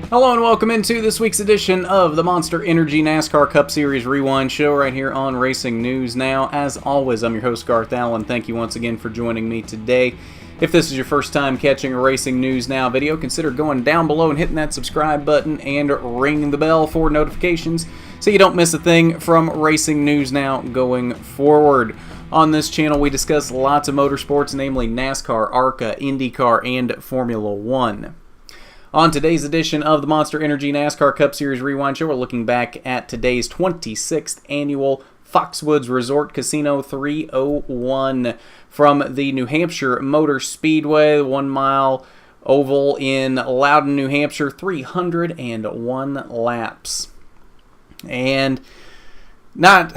Hello and welcome into this week's edition of the Monster Energy NASCAR Cup Series Rewind Show right here on Racing News Now. As always, I'm your host Garth Allen. Thank you once again for joining me today. If this is your first time catching a Racing News Now video, consider going down below and hitting that subscribe button and ringing the bell for notifications so you don't miss a thing from Racing News Now going forward. On this channel, we discuss lots of motorsports, namely NASCAR, ARCA, IndyCar, and Formula One. On today's edition of the Monster Energy NASCAR Cup Series Rewind Show, we're looking back at today's 26th annual Foxwoods Resort Casino 301 from the New Hampshire Motor Speedway, 1 mile oval in Loudon, New Hampshire, 301 laps. And not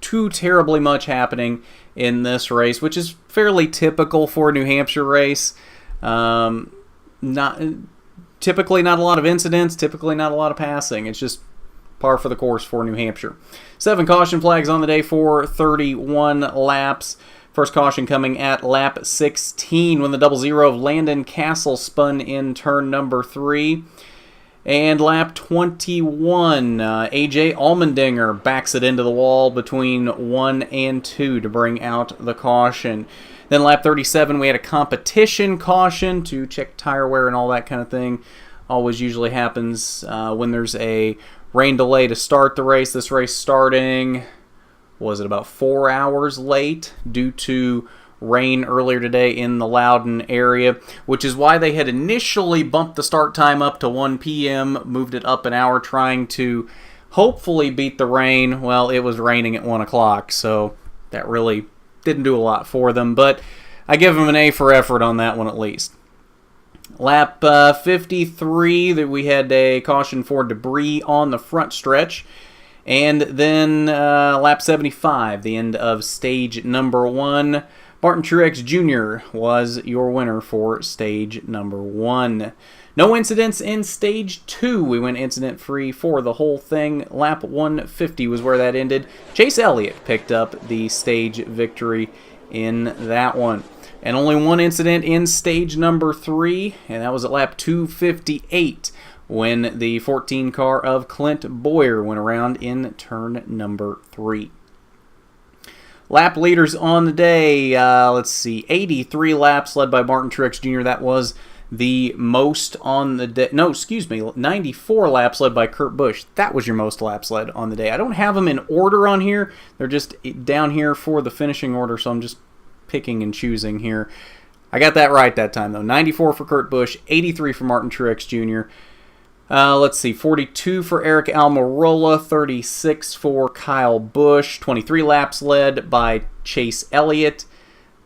too terribly much happening in this race, which is fairly typical for a New Hampshire race. Typically not a lot of incidents, typically not a lot of passing. It's just par for the course for New Hampshire. 7 caution flags on the day for 31 laps. First caution coming at lap 16 when the 00 of Landon Castle spun in turn number 3. And lap 21, AJ Allmendinger backs it into the wall between 1 and 2 to bring out the caution. Then lap 37, we had a competition caution to check tire wear and all that kind of thing. Always usually happens when there's a rain delay to start the race. This race starting, was it about 4 hours late due to rain earlier today in the Loudon area, which is why they had initially bumped the start time up to 1 p.m., moved it up an hour, trying to hopefully beat the rain. Well, it was raining at 1 o'clock, so that really didn't do a lot for them, but I give them an A for effort on that one at least. Lap 53, that we had a caution for debris on the front stretch. And then lap 75, the end of stage number 1. Martin Truex Jr. was your winner for stage number 1. No incidents in stage 2. We went incident-free for the whole thing. Lap 150 was where that ended. Chase Elliott picked up the stage victory in that one. And only one incident in stage number 3, and that was at lap 258 when the 14 car of Clint Bowyer went around in turn number 3. Lap leaders on the day, 83 laps led by Martin Truex Jr. That was the most on the day. No, excuse me, 94 laps led by Kurt Busch. That was your most laps led on the day. I don't have them in order on here. They're just down here for the finishing order, so I'm just picking and choosing here. I got that right that time, though. 94 for Kurt Busch, 83 for Martin Truex Jr. 42 for Aric Almirola, 36 for Kyle Busch, 23 laps led by Chase Elliott,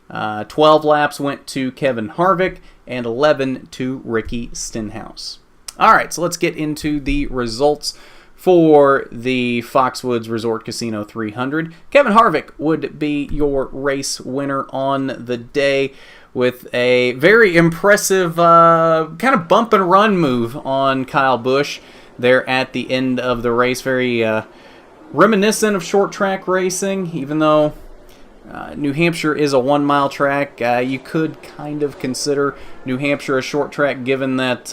12 laps went to Kevin Harvick, and 11 to Ricky Stenhouse. Alright, so let's get into the results for the Foxwoods Resort Casino 300. Kevin Harvick would be your race winner on the day, with a very impressive kind of bump and run move on Kyle Busch there at the end of the race. Very reminiscent of short track racing, even though New Hampshire is a 1 mile track. You could kind of consider New Hampshire a short track, given that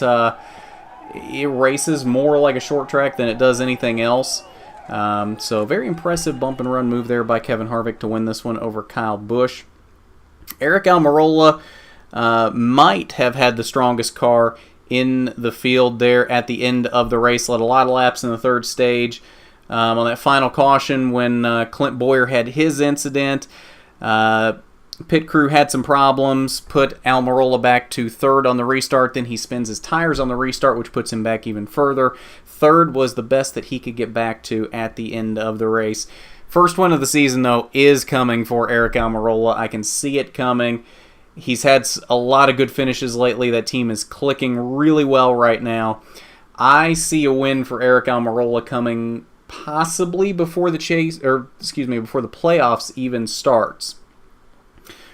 it races more like a short track than it does anything else. So very impressive bump and run move there by Kevin Harvick to win this one over Kyle Busch. Aric Almirola might have had the strongest car in the field there at the end of the race. Led a lot of laps in the third stage. On that final caution when Clint Bowyer had his incident, pit crew had some problems, put Almirola back to third on the restart. Then he spins his tires on the restart, which puts him back even further. Third was the best that he could get back to at the end of the race. First win of the season, though, is coming for Aric Almirola. I can see it coming. He's had a lot of good finishes lately. That team is clicking really well right now. I see a win for Aric Almirola coming possibly before the before the playoffs even starts.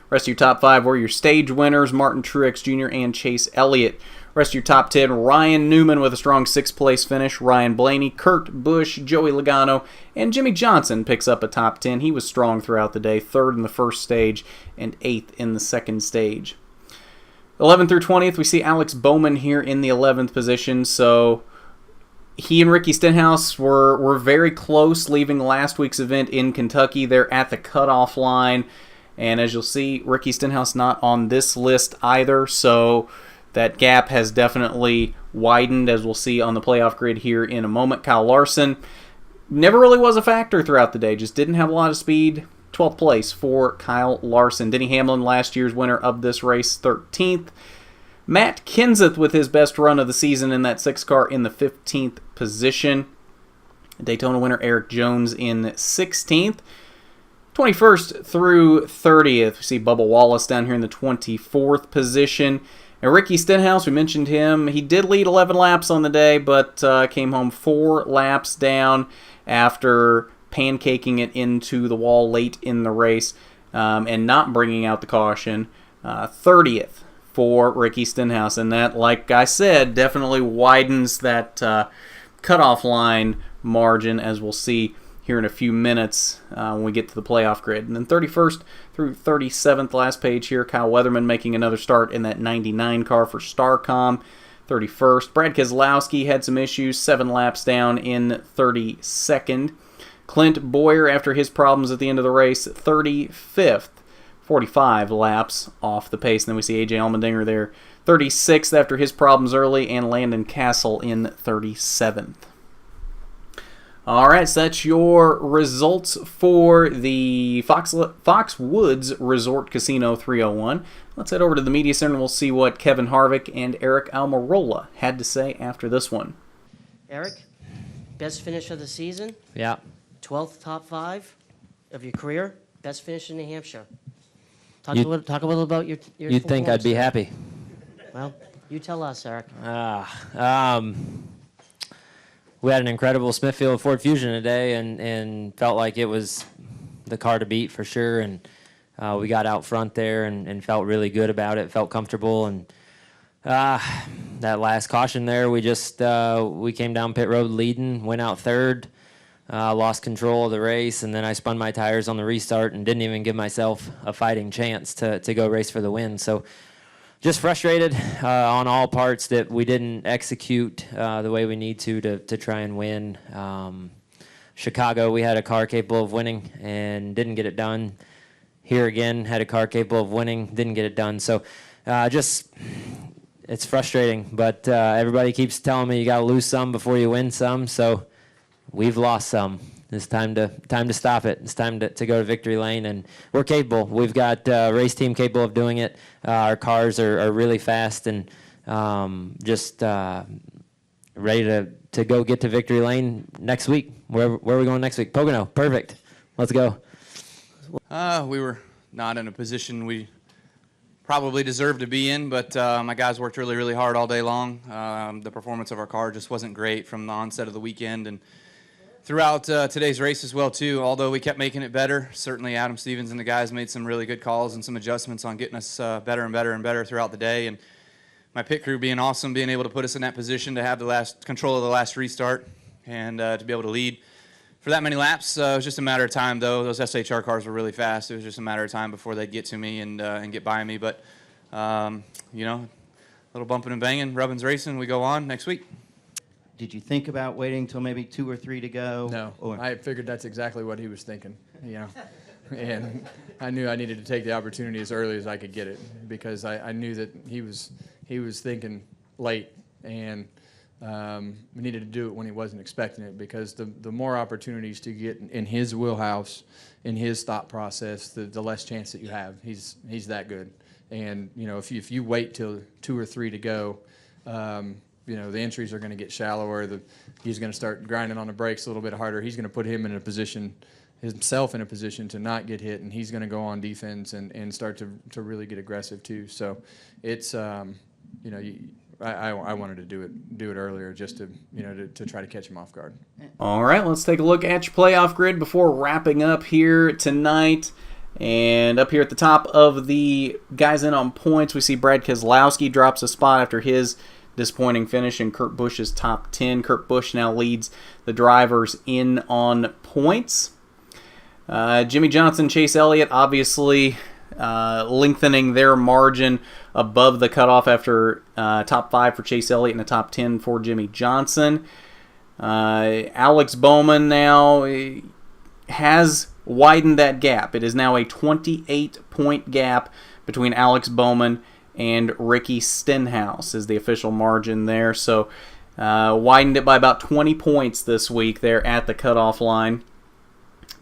Rest of your top 5 were your stage winners, Martin Truex Jr. and Chase Elliott. Rest of your top 10, Ryan Newman with a strong 6th place finish, Ryan Blaney, Kurt Busch, Joey Logano, and Jimmy Johnson picks up a top 10. He was strong throughout the day, 3rd in the first stage and 8th in the second stage. 11th through 20th, we see Alex Bowman here in the 11th position. So he and Ricky Stenhouse were very close leaving last week's event in Kentucky. They're at the cutoff line. And as you'll see, Ricky Stenhouse not on this list either. So that gap has definitely widened, as we'll see on the playoff grid here in a moment. Kyle Larson never really was a factor throughout the day. Just didn't have a lot of speed. 12th place for Kyle Larson. Denny Hamlin, last year's winner of this race, 13th. Matt Kenseth with his best run of the season in that 6 car in the 15th position. Daytona winner Eric Jones in 16th. 21st through 30th, we see Bubba Wallace down here in the 24th position. And Ricky Stenhouse, we mentioned him. He did lead 11 laps on the day, but came home 4 laps down after pancaking it into the wall late in the race and not bringing out the caution. 30th for Ricky Stenhouse. And that, like I said, definitely widens that cutoff line margin, as we'll see here in a few minutes when we get to the playoff grid. And then 31st through 37th, last page here, Kyle Weatherman making another start in that 99 car for Starcom. 31st. Brad Keselowski had some issues, 7 laps down in 32nd. Clint Boyer, after his problems at the end of the race, 35th. 45 laps off the pace. And then we see AJ Allmendinger there, 36th after his problems early, and Landon Castle in 37th. All right, so that's your results for the Foxwoods Resort Casino 301. Let's head over to the media center and we'll see what Kevin Harvick and Aric Almirola had to say after this one. Aric, best finish of the season? Yeah. 12th top 5 of your career? Best finish in New Hampshire. Talk a little about your You'd think I'd be happy. Well, you tell us, Aric. We had an incredible Smithfield Ford Fusion today, and felt like it was the car to beat for sure. And we got out front there and felt really good about it, felt comfortable. And that last caution there, we came down pit road leading, went out third, lost control of the race, and then I spun my tires on the restart and didn't even give myself a fighting chance to go race for the win. So just frustrated on all parts that we didn't execute the way we need to try and win. Chicago, we had a car capable of winning and didn't get it done. Here again, had a car capable of winning, didn't get it done. So it's frustrating, but everybody keeps telling me you got to lose some before you win some. So we've lost some. It's time to stop it. It's time to go to victory lane, and we're capable. We've got a race team capable of doing it. Our cars are really fast and just ready to go get to victory lane next week. Where are we going next week? Pocono. Perfect. Let's go. We were not in a position we probably deserved to be in, but my guys worked really, really hard all day long. The performance of our car just wasn't great from the onset of the weekend, and throughout today's race as well, too, although we kept making it better. Certainly Adam Stevens and the guys made some really good calls and some adjustments on getting us better and better and better throughout the day. And my pit crew being awesome, being able to put us in that position to have the last control of the last restart and to be able to lead for that many laps. It was just a matter of time, though. Those SHR cars were really fast. It was just a matter of time before they'd get to me and get by me. But, a little bumping and banging, rubbing's racing. We go on next week. Did you think about waiting until maybe 2 or 3 to go? No, I figured that's exactly what he was thinking, and I knew I needed to take the opportunity as early as I could get it because I knew that he was thinking late, and we needed to do it when he wasn't expecting it because the more opportunities to get in his wheelhouse, in his thought process, the less chance that you have. He's that good, and if you wait till 2 or 3 to go. The entries are going to get shallower. He's going to start grinding on the brakes a little bit harder. He's going to put himself in a position to not get hit, and he's going to go on defense and start to really get aggressive too. So it's I wanted to do it earlier just to try to catch him off guard. All right, let's take a look at your playoff grid before wrapping up here tonight. And up here at the top of the guys in on points, we see Brad Keselowski drops a spot after his disappointing finish in Kurt Busch's top 10. Kurt Busch now leads the drivers in on points. Jimmy Johnson, Chase Elliott, obviously lengthening their margin above the cutoff after top 5 for Chase Elliott and a top 10 for Jimmy Johnson. Alex Bowman now has widened that gap. It is now a 28-point gap between Alex Bowman and Ricky Stenhouse is the official margin there. So widened it by about 20 points this week there at the cutoff line.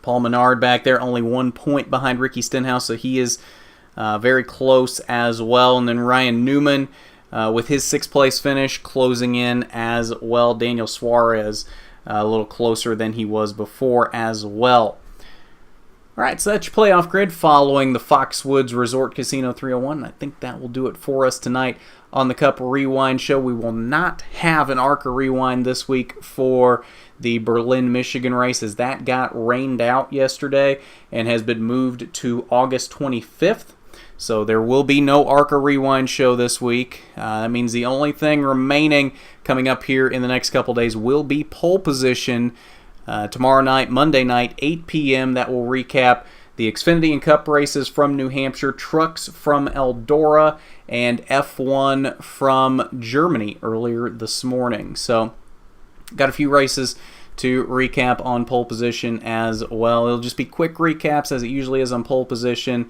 Paul Menard back there, only 1 point behind Ricky Stenhouse, so he is very close as well. And then Ryan Newman with his 6th place finish closing in as well. Daniel Suarez a little closer than he was before as well. All right, so that's your playoff grid following the Foxwoods Resort Casino 301. I think that will do it for us tonight on the Cup Rewind Show. We will not have an ARCA Rewind this week for the Berlin, Michigan race, as that got rained out yesterday and has been moved to August 25th. So there will be no ARCA Rewind show this week. That means the only thing remaining coming up here in the next couple days will be pole position tomorrow night, Monday night, 8 p.m. That will recap the Xfinity and Cup races from New Hampshire, trucks from Eldora, and F1 from Germany earlier this morning. So got a few races to recap on pole position as well. It'll just be quick recaps as it usually is on pole position.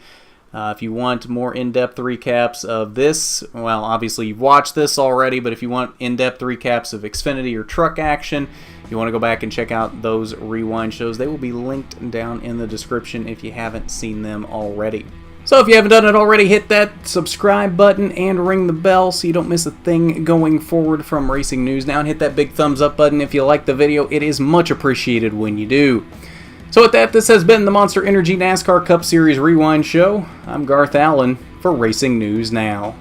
If you want more in-depth recaps of this, well, obviously you've watched this already, but if you want in-depth recaps of Xfinity or truck action, you want to go back and check out those rewind shows. They will be linked down in the description if you haven't seen them already. So if you haven't done it already, hit that subscribe button and ring the bell so you don't miss a thing going forward from Racing News Now. And hit that big thumbs up button if you like the video. It is much appreciated when you do. So with that, this has been the Monster Energy NASCAR Cup Series Rewind Show. I'm Garth Allen for Racing News Now.